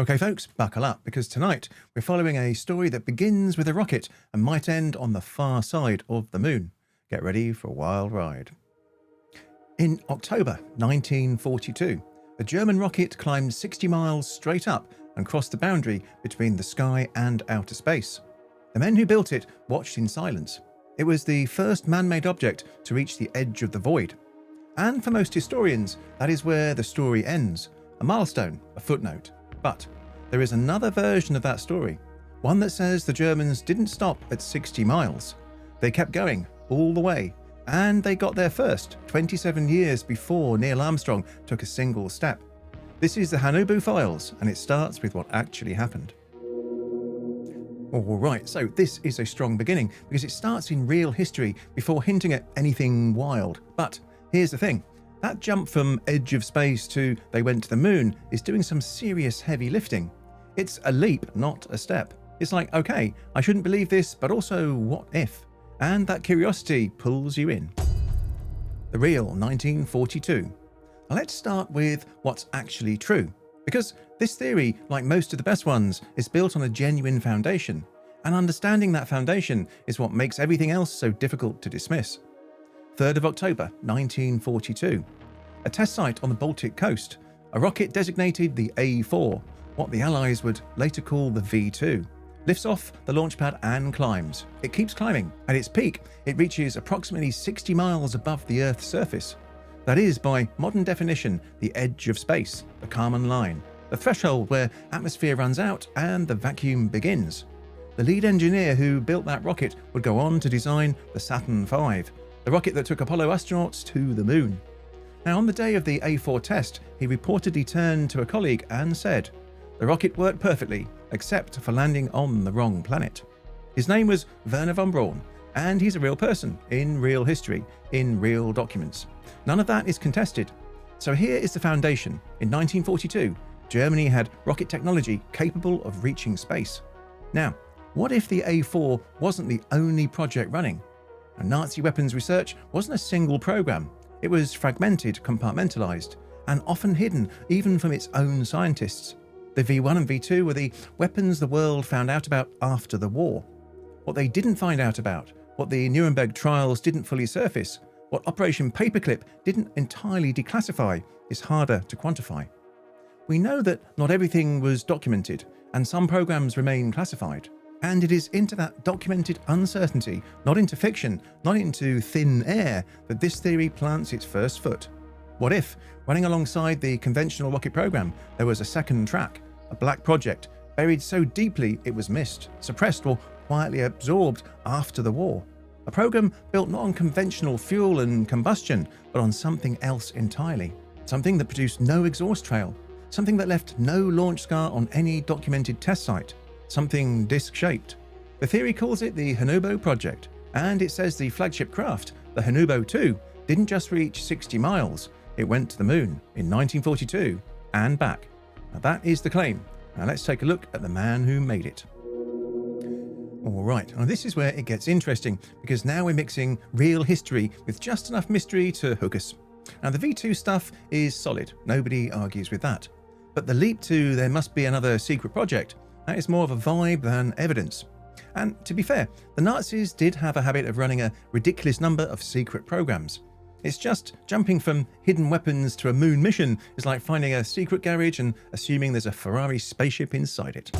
Okay folks, buckle up, because tonight we're following a story that begins with a rocket and might end on the far side of the moon. Get ready for a wild ride. In October 1942, a German rocket climbed 60 miles straight up and crossed the boundary between the sky and outer space. The men who built it watched in silence. It was the first man-made object to reach the edge of the void. And for most historians, that is where the story ends, a milestone, a footnote. But there is another version of that story, one that says the Germans didn't stop at 60 miles. They kept going all the way, and they got there first, 27 years before Neil Armstrong took a single step. This is the Haunebu Files, and it starts with what actually happened. Alright, so this is a strong beginning, because it starts in real history before hinting at anything wild. But here's the thing. That jump from edge of space to they went to the moon is doing some serious heavy lifting. It's a leap, not a step. It's like, okay, I shouldn't believe this, but also what if? And that curiosity pulls you in. The real 1942. Now let's start with what's actually true, because this theory, like most of the best ones, is built on a genuine foundation, and understanding that foundation is what makes everything else so difficult to dismiss. 3rd of October 1942. A test site on the Baltic coast. A rocket designated the A4, what the Allies would later call the V2, lifts off the launch pad and climbs. It keeps climbing. At its peak, it reaches approximately 60 miles above the Earth's surface. That is, by modern definition, the edge of space, the Kármán line, the threshold where atmosphere runs out and the vacuum begins. The lead engineer who built that rocket would go on to design the Saturn V, the rocket that took Apollo astronauts to the moon. Now, on the day of the A4 test, he reportedly turned to a colleague and said, "The rocket worked perfectly, except for landing on the wrong planet." His name was Wernher von Braun, and he's a real person, in real history, in real documents. None of that is contested. So here is the foundation. In 1942, Germany had rocket technology capable of reaching space. Now, what if the A4 wasn't the only project running? Nazi weapons research wasn't a single program. It was fragmented, compartmentalized, and often hidden even from its own scientists. The V1 and V2 were the weapons the world found out about after the war. What they didn't find out about, what the Nuremberg trials didn't fully surface, what Operation Paperclip didn't entirely declassify, is harder to quantify. We know that not everything was documented, and some programs remain classified. And it is into that documented uncertainty, not into fiction, not into thin air, that this theory plants its first foot. What if, running alongside the conventional rocket program, there was a second track, a black project, buried so deeply it was missed, suppressed or quietly absorbed after the war? A program built not on conventional fuel and combustion, but on something else entirely. Something that produced no exhaust trail, something that left no launch scar on any documented test site. Something disc-shaped. The theory calls it the Haunebu project, and it says the flagship craft, the Haunebu 2, didn't just reach 60 miles, it went to the moon in 1942 and back. Now that is the claim. Now let's take a look at the man who made it. Alright, now this is where it gets interesting, because now we're mixing real history with just enough mystery to hook us. Now the V2 stuff is solid, nobody argues with that. But the leap to there must be another secret project, that is more of a vibe than evidence. And to be fair, the Nazis did have a habit of running a ridiculous number of secret programs. It's just jumping from hidden weapons to a moon mission is like finding a secret garage and assuming there's a Ferrari spaceship inside it.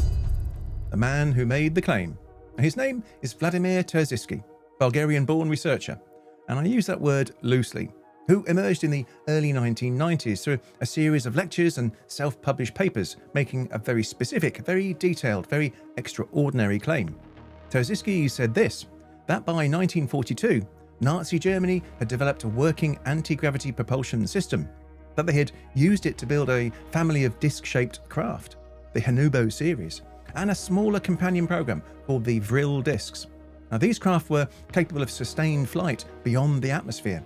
The man who made the claim. His name is Vladimir Terziski, Bulgarian-born researcher, and I use that word loosely, who emerged in the early 1990s through a series of lectures and self-published papers making a very specific, very detailed, very extraordinary claim. Terziski said this, that by 1942, Nazi Germany had developed a working anti-gravity propulsion system, that they had used it to build a family of disc-shaped craft, the Haunebu series, and a smaller companion program called the Vril discs. Now these craft were capable of sustained flight beyond the atmosphere,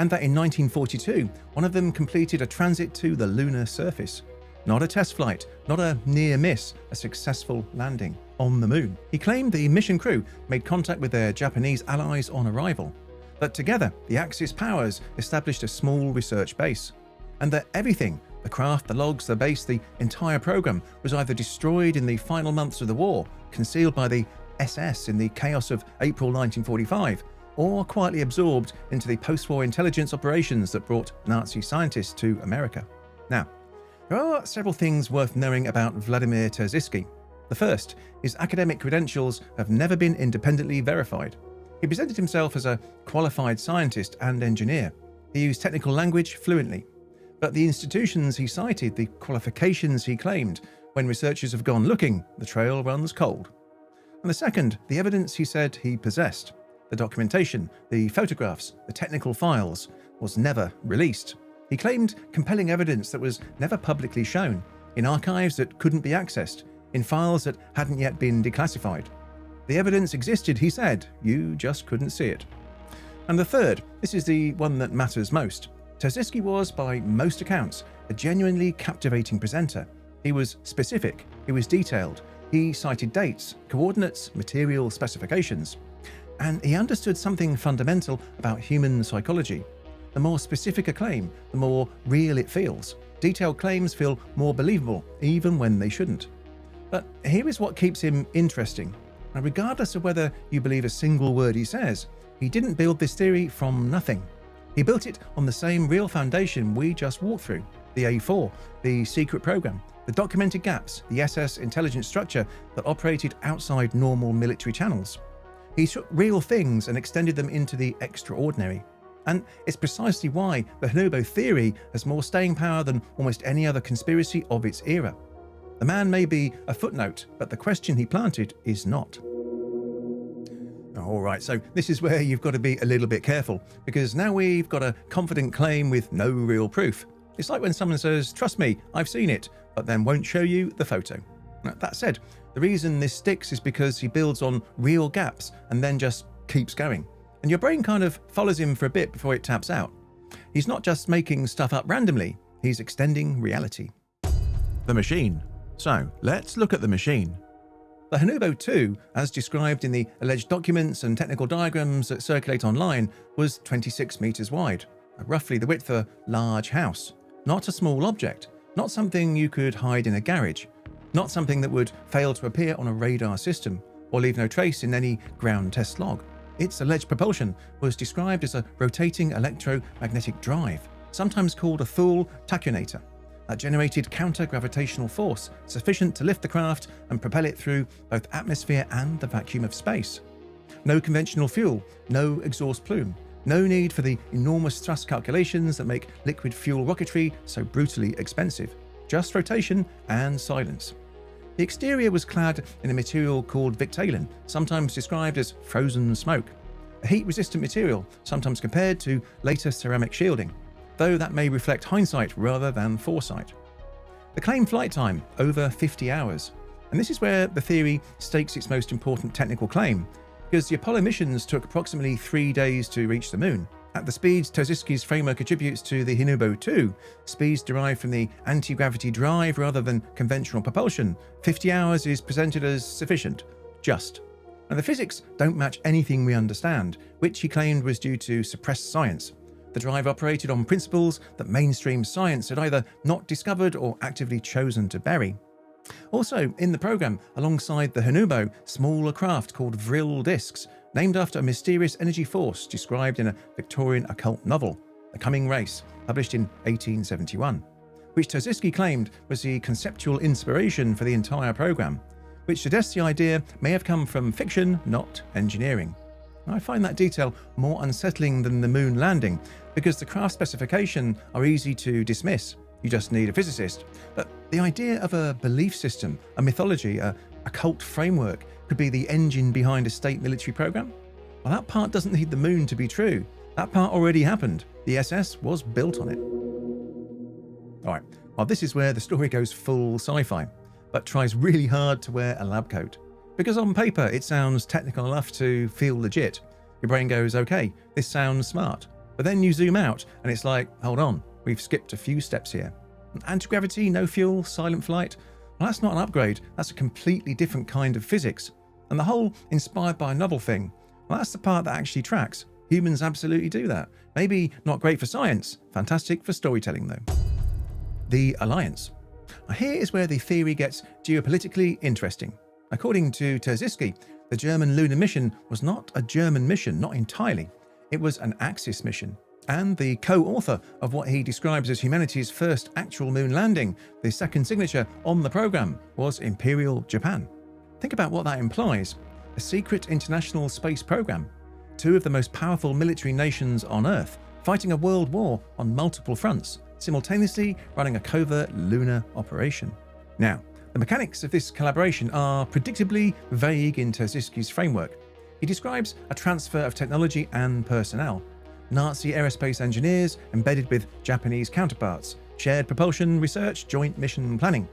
and that in 1942, one of them completed a transit to the lunar surface. Not a test flight, not a near miss, a successful landing on the moon. He claimed the mission crew made contact with their Japanese allies on arrival, that together the Axis powers established a small research base, and that everything The craft, the logs, the base, the entire program was either destroyed in the final months of the war, concealed by the SS in the chaos of April 1945, or quietly absorbed into the post-war intelligence operations that brought Nazi scientists to America. Now, there are several things worth knowing about Vladimir Terziski. The first, his academic credentials have never been independently verified. He presented himself as a qualified scientist and engineer. He used technical language fluently. But the institutions he cited, the qualifications he claimed, when researchers have gone looking, the trail runs cold. And the second, the evidence he said he possessed. The documentation, the photographs, the technical files, was never released. He claimed compelling evidence that was never publicly shown, in archives that couldn't be accessed, in files that hadn't yet been declassified. The evidence existed, he said, you just couldn't see it. And the third, this is the one that matters most. Terziski was, by most accounts, a genuinely captivating presenter. He was specific, he was detailed, he cited dates, coordinates, material specifications. And he understood something fundamental about human psychology. The more specific a claim, the more real it feels. Detailed claims feel more believable, even when they shouldn't. But here is what keeps him interesting. And regardless of whether you believe a single word he says, he didn't build this theory from nothing. He built it on the same real foundation we just walked through, the A4, the secret program, the documented gaps, the SS intelligence structure that operated outside normal military channels. He took real things and extended them into the extraordinary. And it's precisely why the Haunebu theory has more staying power than almost any other conspiracy of its era. The man may be a footnote, but the question he planted is not. Alright, so this is where you've got to be a little bit careful, because now we've got a confident claim with no real proof. It's like when someone says, trust me, I've seen it, but then won't show you the photo. Now, that said, the reason this sticks is because he builds on real gaps and then just keeps going. And your brain kind of follows him for a bit before it taps out. He's not just making stuff up randomly, he's extending reality. The machine. So, let's look at the machine. The Haunebu II, as described in the alleged documents and technical diagrams that circulate online, was 26 meters wide, roughly the width of a large house. Not a small object, not something you could hide in a garage, not something that would fail to appear on a radar system or leave no trace in any ground test log. Its alleged propulsion was described as a rotating electromagnetic drive, sometimes called a Thule tachonator, that generated counter-gravitational force sufficient to lift the craft and propel it through both atmosphere and the vacuum of space. No conventional fuel, no exhaust plume, no need for the enormous thrust calculations that make liquid fuel rocketry so brutally expensive. Just rotation and silence. The exterior was clad in a material called Victalin, sometimes described as frozen smoke, a heat-resistant material, sometimes compared to later ceramic shielding, though that may reflect hindsight rather than foresight. The claimed flight time, over 50 hours. And this is where the theory stakes its most important technical claim, because the Apollo missions took approximately 3 days to reach the moon. At the speeds Terziski's framework attributes to the Haunebu II, speeds derived from the anti-gravity drive rather than conventional propulsion, 50 hours is presented as sufficient, just. And the physics don't match anything we understand, which he claimed was due to suppressed science. The drive operated on principles that mainstream science had either not discovered or actively chosen to bury. Also, in the program, alongside the Haunebu, smaller craft called Vril discs, named after a mysterious energy force described in a Victorian occult novel, The Coming Race, published in 1871, which Terziski claimed was the conceptual inspiration for the entire program, which suggests the idea may have come from fiction, not engineering. I find that detail more unsettling than the moon landing, because the craft specifications are easy to dismiss. You just need a physicist. But the idea of a belief system, a mythology, a cult framework could be the engine behind a state military program? Well, that part doesn't need the moon to be true. That part already happened. The SS was built on it. Alright, well, this is where the story goes full sci-fi, but tries really hard to wear a lab coat. Because on paper, it sounds technical enough to feel legit. Your brain goes, okay, this sounds smart. But then you zoom out and it's like, hold on, we've skipped a few steps here. Anti-gravity, no fuel, silent flight. Well, that's not an upgrade. That's a completely different kind of physics. And the whole inspired by a novel thing, well, that's the part that actually tracks. Humans absolutely do that. Maybe not great for science, fantastic for storytelling though. the alliance. Now, here is where the theory gets geopolitically interesting. According to Terziski, the German lunar mission was not a German mission, not entirely. It was an Axis mission. And the co-author of what he describes as humanity's first actual moon landing, the second signature on the program, was Imperial Japan. Think about what that implies. A secret international space program. Two of the most powerful military nations on Earth, fighting a world war on multiple fronts, simultaneously running a covert lunar operation. Now, the mechanics of this collaboration are predictably vague in Terziski's framework. He describes a transfer of technology and personnel. Nazi aerospace engineers embedded with Japanese counterparts, shared propulsion research, joint mission planning.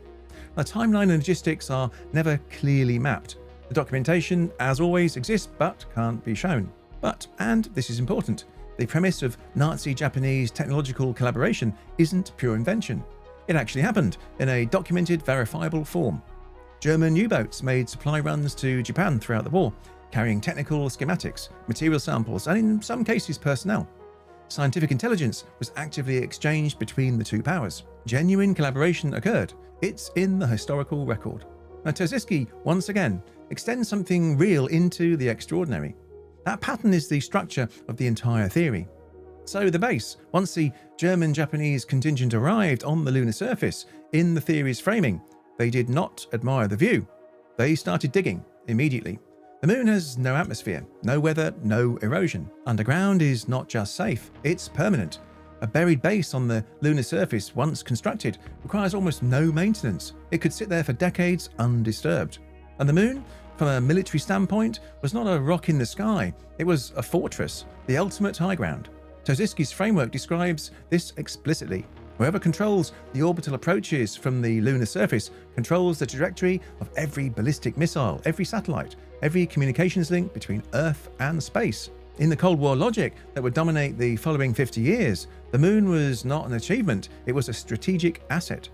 The timeline and logistics are never clearly mapped. The documentation, as always, exists but can't be shown. But, and this is important, the premise of Nazi-Japanese technological collaboration isn't pure invention. It actually happened in a documented, verifiable form. German U-boats made supply runs to Japan throughout the war, carrying technical schematics, material samples, and in some cases personnel. Scientific intelligence was actively exchanged between the two powers. Genuine collaboration occurred. It's in the historical record. Now, Terziski, once again, extends something real into the extraordinary. That pattern is the structure of the entire theory. So the base, once the German-Japanese contingent arrived on the lunar surface, in the theory's framing, they did not admire the view. They started digging immediately. The moon has no atmosphere, no weather, no erosion. Underground is not just safe, it's permanent. A buried base on the lunar surface, once constructed, requires almost no maintenance. It could sit there for decades undisturbed. And the moon, from a military standpoint, was not a rock in the sky. It was a fortress, the ultimate high ground. Terziski's framework describes this explicitly. Whoever controls the orbital approaches from the lunar surface controls the trajectory of every ballistic missile, every satellite, every communications link between Earth and space. In the Cold War logic that would dominate the following 50 years, the moon was not an achievement, it was a strategic asset.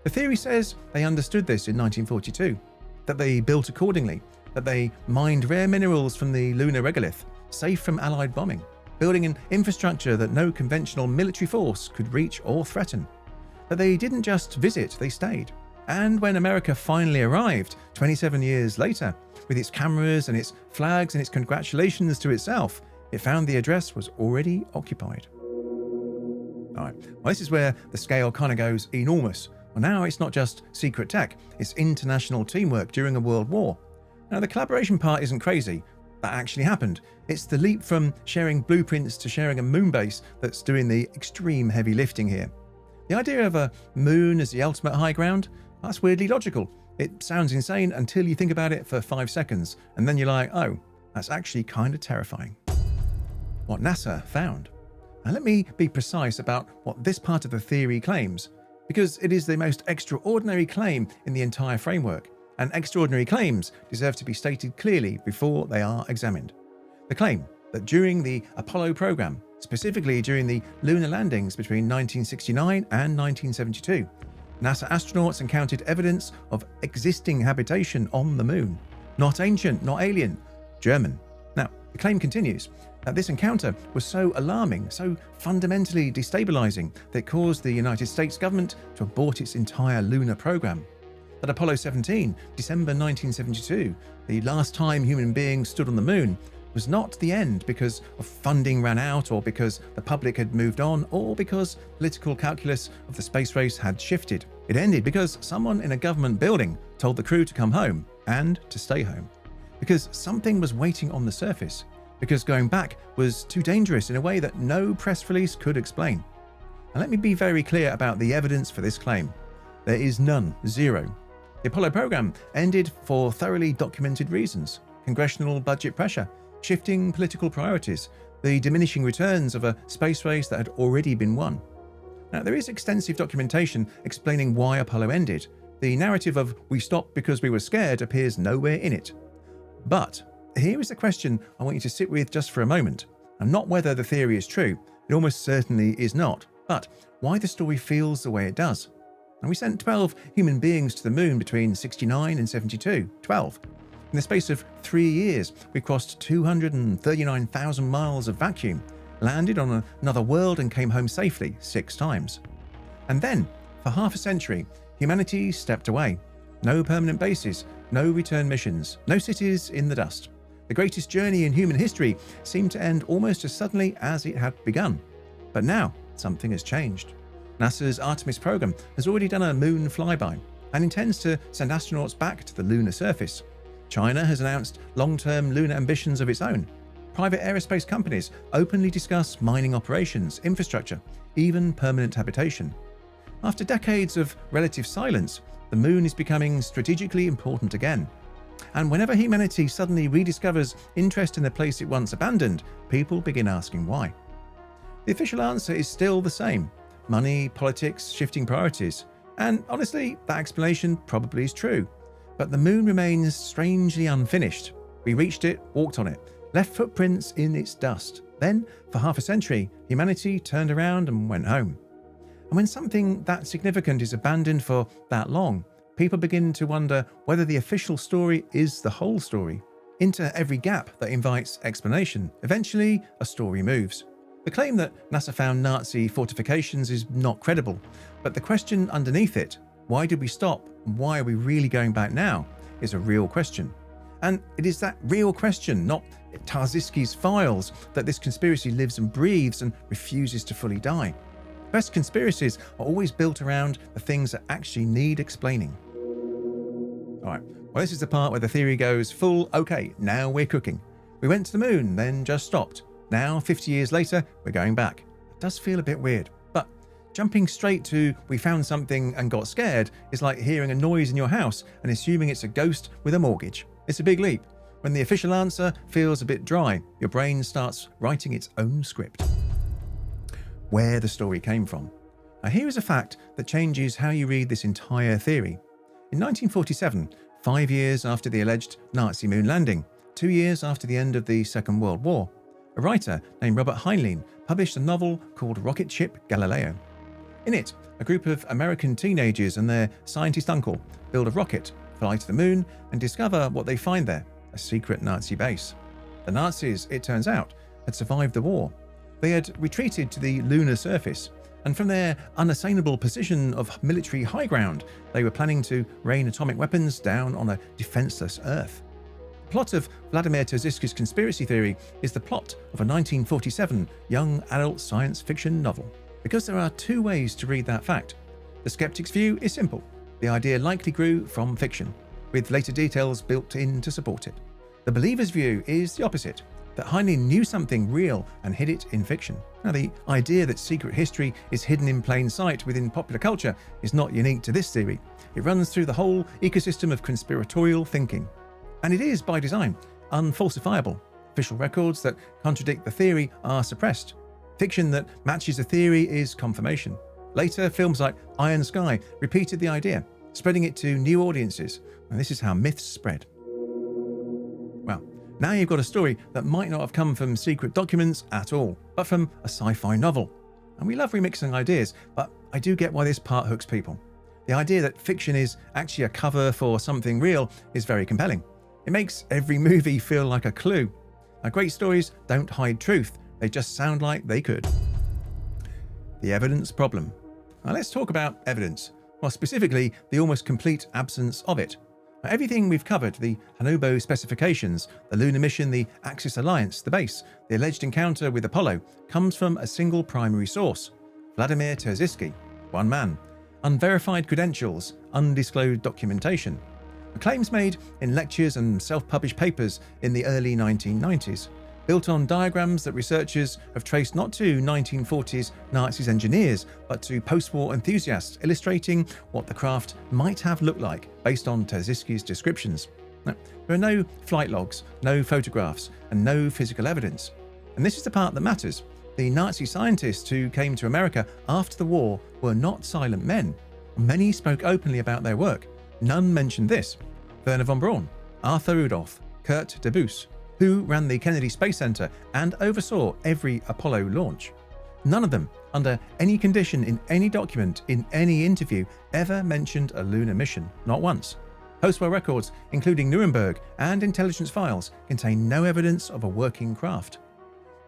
The theory says they understood this in 1942, that they built accordingly, that they mined rare minerals from the lunar regolith, safe from Allied bombing, building an infrastructure that no conventional military force could reach or threaten. That they didn't just visit, they stayed. And when America finally arrived, 27 years later, with its cameras and its flags and its congratulations to itself, it found the address was already occupied. Alright, well, this is where the scale kind of goes enormous. Well, now it's not just secret tech, it's international teamwork during a world war. Now, the collaboration part isn't crazy. That actually happened. It's the leap from sharing blueprints to sharing a moon base that's doing the extreme heavy lifting here. The idea of a moon as the ultimate high ground, that's weirdly logical. It sounds insane until you think about it for 5 seconds, and then you're like, oh, that's actually kind of terrifying. What NASA found. Now let me be precise about what this part of the theory claims, because it is the most extraordinary claim in the entire framework, and extraordinary claims deserve to be stated clearly before they are examined. The claim that during the Apollo program, specifically during the lunar landings between 1969 and 1972, NASA astronauts encountered evidence of existing habitation on the moon. Not ancient, not alien, German. Now, the claim continues that this encounter was so alarming, so fundamentally destabilizing, that it caused the United States government to abort its entire lunar program. That Apollo 17, December 1972, the last time human beings stood on the moon, was not the end because of funding ran out, or because the public had moved on, or because political calculus of the space race had shifted. It ended because someone in a government building told the crew to come home and to stay home. Because something was waiting on the surface. Because going back was too dangerous in a way that no press release could explain. And let me be very clear about the evidence for this claim. There is none, zero. The Apollo program ended for thoroughly documented reasons: congressional budget pressure, shifting political priorities, the diminishing returns of a space race that had already been won. Now, there is extensive documentation explaining why Apollo ended. The narrative of "we stopped because we were scared" appears nowhere in it. But here is the question I want you to sit with just for a moment, and not whether the theory is true. It almost certainly is not, but why the story feels the way it does. And we sent 12 human beings to the moon between 69 and 72. 12. In the space of 3 years, we crossed 239,000 miles of vacuum, landed on another world, and came home safely 6 times. And then, For half a century, humanity stepped away. No permanent bases, no return missions, no cities in the dust. The greatest journey in human history seemed to end almost as suddenly as it had begun. But now, something has changed. NASA's Artemis program has already done a moon flyby and intends to send astronauts back to the lunar surface. China has announced long-term lunar ambitions of its own. Private aerospace companies openly discuss mining operations, infrastructure, even permanent habitation. After decades of relative silence, the moon is becoming strategically important again. And whenever humanity suddenly rediscovers interest in a place it once abandoned, people begin asking why. The official answer is still the same: money, politics, shifting priorities. And honestly, that explanation probably is true. But the moon remains strangely unfinished. We reached it, walked on it, left footprints in its dust. Then, for half a century, humanity turned around and went home. And when something that significant is abandoned for that long, people begin to wonder whether the official story is the whole story. Into every gap that invites explanation, eventually a story moves. The claim that NASA found Nazi fortifications is not credible, but the question underneath it, why did we stop and why are we really going back now, is a real question. And it is that real question, not Terziski's files, that this conspiracy lives and breathes and refuses to fully die. Best conspiracies are always built around the things that actually need explaining. Alright, well, this is the part where the theory goes full, okay, now we're cooking. We went to the moon, then just stopped. Now, 50 years later, we're going back. It does feel a bit weird, but jumping straight to we found something and got scared is like hearing a noise in your house and assuming it's a ghost with a mortgage. It's a big leap. When the official answer feels a bit dry, your brain starts writing its own script. Where the story came from. Now, here is a fact that changes how you read this entire theory. In 1947, 5 years after the alleged Nazi moon landing, 2 years after the end of the Second World War, a writer named Robert Heinlein published a novel called Rocket Ship Galileo. In it, a group of American teenagers and their scientist uncle build a rocket, fly to the moon, and discover what they find there, a secret Nazi base. The Nazis, it turns out, had survived the war. They had retreated to the lunar surface, and from their unassailable position of military high ground, they were planning to rain atomic weapons down on a defenseless Earth. The plot of Vladimir Terziski's conspiracy theory is the plot of a 1947 young adult science fiction novel, because there are two ways to read that fact. The skeptic's view is simple. The idea likely grew from fiction, with later details built in to support it. The believer's view is the opposite, that Heinlein knew something real and hid it in fiction. Now, the idea that secret history is hidden in plain sight within popular culture is not unique to this theory. It runs through the whole ecosystem of conspiratorial thinking. And it is, by design, unfalsifiable. Official records that contradict the theory are suppressed. Fiction that matches the theory is confirmation. Later, films like Iron Sky repeated the idea, spreading it to new audiences. And this is how myths spread. Well, now you've got a story that might not have come from secret documents at all, but from a sci-fi novel. And we love remixing ideas, but I do get why this part hooks people. The idea that fiction is actually a cover for something real is very compelling. It makes every movie feel like a clue. Now, great stories don't hide truth, they just sound like they could. The evidence problem. Now let's talk about evidence, well, specifically the almost complete absence of it. Now, everything we've covered, the Haunebu specifications, the lunar mission, the Axis alliance, the base, the alleged encounter with Apollo, comes from a single primary source: Vladimir Terziski, one man, unverified credentials, undisclosed documentation. Claims made in lectures and self-published papers in the early 1990s, built on diagrams that researchers have traced not to 1940s Nazis engineers, but to post-war enthusiasts, illustrating what the craft might have looked like based on Terziski's descriptions. Now, there are no flight logs, no photographs, and no physical evidence. And this is the part that matters. The Nazi scientists who came to America after the war were not silent men. Many spoke openly about their work. None mentioned this: Wernher von Braun, Arthur Rudolph, Kurt Debus, who ran the Kennedy Space Center and oversaw every Apollo launch. None of them, under any condition in any document, in any interview, ever mentioned a lunar mission, not once. Post-war records, including Nuremberg and intelligence files, contain no evidence of a working craft.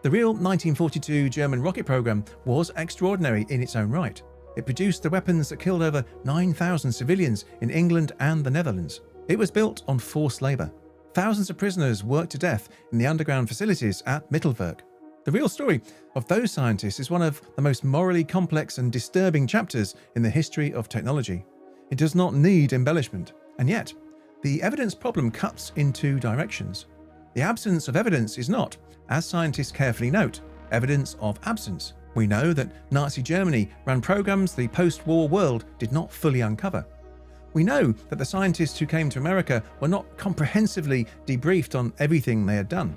The real 1942 German rocket program was extraordinary in its own right. It produced the weapons that killed over 9,000 civilians in England and the Netherlands. It was built on forced labour. Thousands of prisoners worked to death in the underground facilities at Mittelwerk. The real story of those scientists is one of the most morally complex and disturbing chapters in the history of technology. It does not need embellishment, and yet, the evidence problem cuts in two directions. The absence of evidence is not, as scientists carefully note, evidence of absence. We know that Nazi Germany ran programs the post-war world did not fully uncover. We know that the scientists who came to America were not comprehensively debriefed on everything they had done.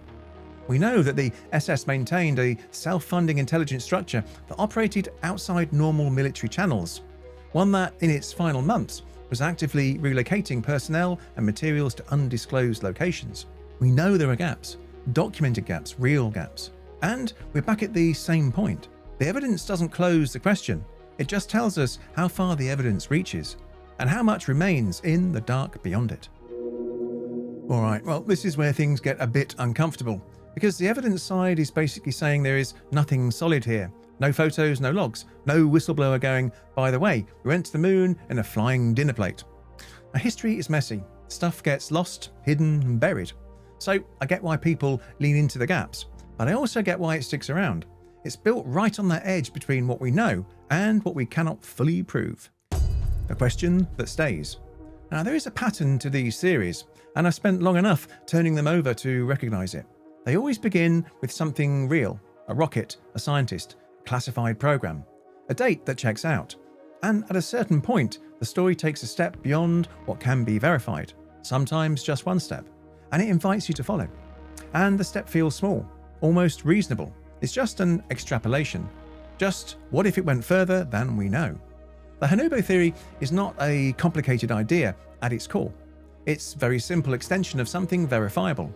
We know that the SS maintained a self-funding intelligence structure that operated outside normal military channels, one that, in its final months, was actively relocating personnel and materials to undisclosed locations. We know there are gaps, documented gaps, real gaps. And we're back at the same point. The evidence doesn't close the question. It just tells us how far the evidence reaches and how much remains in the dark beyond it. All right, well, this is where things get a bit uncomfortable, because the evidence side is basically saying there is nothing solid here. No photos, no logs, no whistleblower going, by the way, we went to the moon in a flying dinner plate. Now, history is messy. Stuff gets lost, hidden, and buried. So I get why people lean into the gaps, but I also get why it sticks around. It's built right on that edge between what we know and what we cannot fully prove. A question that stays. Now, there is a pattern to these theories, and I've spent long enough turning them over to recognize it. They always begin with something real, a rocket, a scientist, a classified program, a date that checks out. And at a certain point, the story takes a step beyond what can be verified, sometimes just one step, and it invites you to follow. And the step feels small, almost reasonable. It's just an extrapolation. Just what if it went further than we know? The Haunebu theory is not a complicated idea at its core. It's a very simple extension of something verifiable.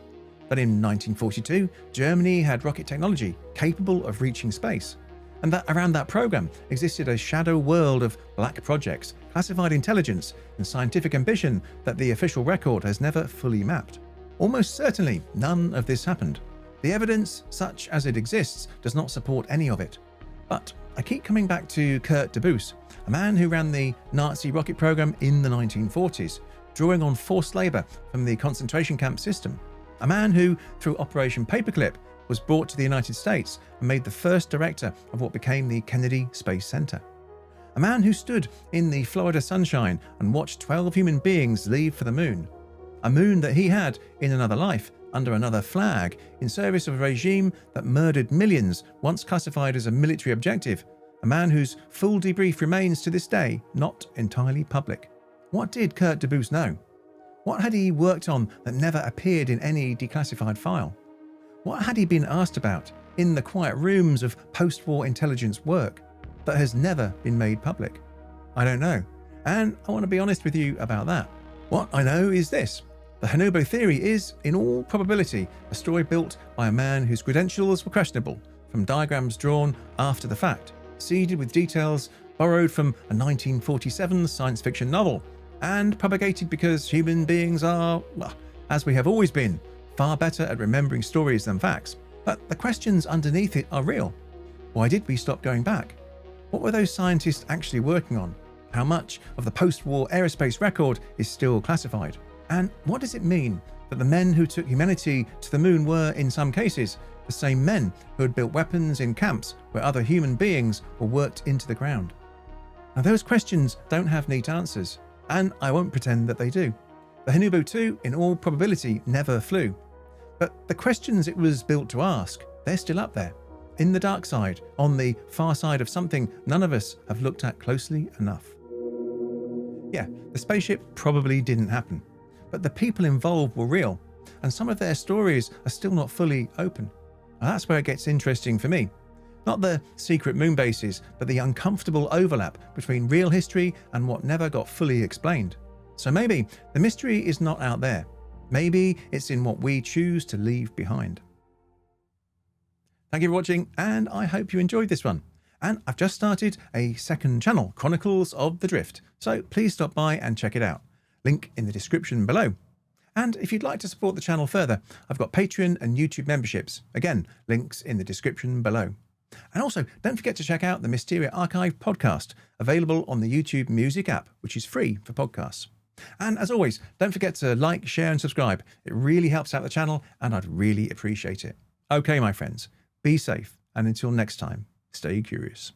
That in 1942, Germany had rocket technology capable of reaching space, and that around that program existed a shadow world of black projects, classified intelligence, and scientific ambition that the official record has never fully mapped. Almost certainly, none of this happened. The evidence, such as it exists, does not support any of it. But I keep coming back to Kurt de Boos, a man who ran the Nazi rocket program in the 1940s, drawing on forced labour from the concentration camp system. A man who, through Operation Paperclip, was brought to the United States and made the first director of what became the Kennedy Space Center. A man who stood in the Florida sunshine and watched 12 human beings leave for the moon. A moon that he had, in another life, under another flag, in service of a regime that murdered millions, once classified as a military objective. A man whose full debrief remains to this day not entirely public. What did Kurt de Boos know? What had he worked on that never appeared in any declassified file? What had he been asked about in the quiet rooms of post-war intelligence work that has never been made public? I don't know, and I want to be honest with you about that. What I know is this. The Haunebu theory is, in all probability, a story built by a man whose credentials were questionable, from diagrams drawn after the fact, seeded with details borrowed from a 1947 science fiction novel, and propagated because human beings are, well, as we have always been, far better at remembering stories than facts. But the questions underneath it are real. Why did we stop going back? What were those scientists actually working on? How much of the post-war aerospace record is still classified? And what does it mean that the men who took humanity to the moon were, in some cases, the same men who had built weapons in camps where other human beings were worked into the ground? Now, those questions don't have neat answers, and I won't pretend that they do. The Haunebu 2, in all probability, never flew. But the questions it was built to ask, they're still up there, in the dark side, on the far side of something none of us have looked at closely enough. Yeah, the spaceship probably didn't happen, but the people involved were real, and some of their stories are still not fully open. And that's where it gets interesting for me. Not the secret moon bases, but the uncomfortable overlap between real history and what never got fully explained. So maybe the mystery is not out there. Maybe it's in what we choose to leave behind. Thank you for watching, and I hope you enjoyed this one. And I've just started a second channel, Chronicles of the Drift, so please stop by and check it out. Link in the description below. And if you'd like to support the channel further, I've got Patreon and YouTube memberships. Again, links in the description below. And also, don't forget to check out the Mysteria Archive podcast, available on the YouTube Music app, which is free for podcasts. And as always, don't forget to like, share and subscribe. It really helps out the channel and I'd really appreciate it. Okay, my friends, be safe, and until next time, stay curious.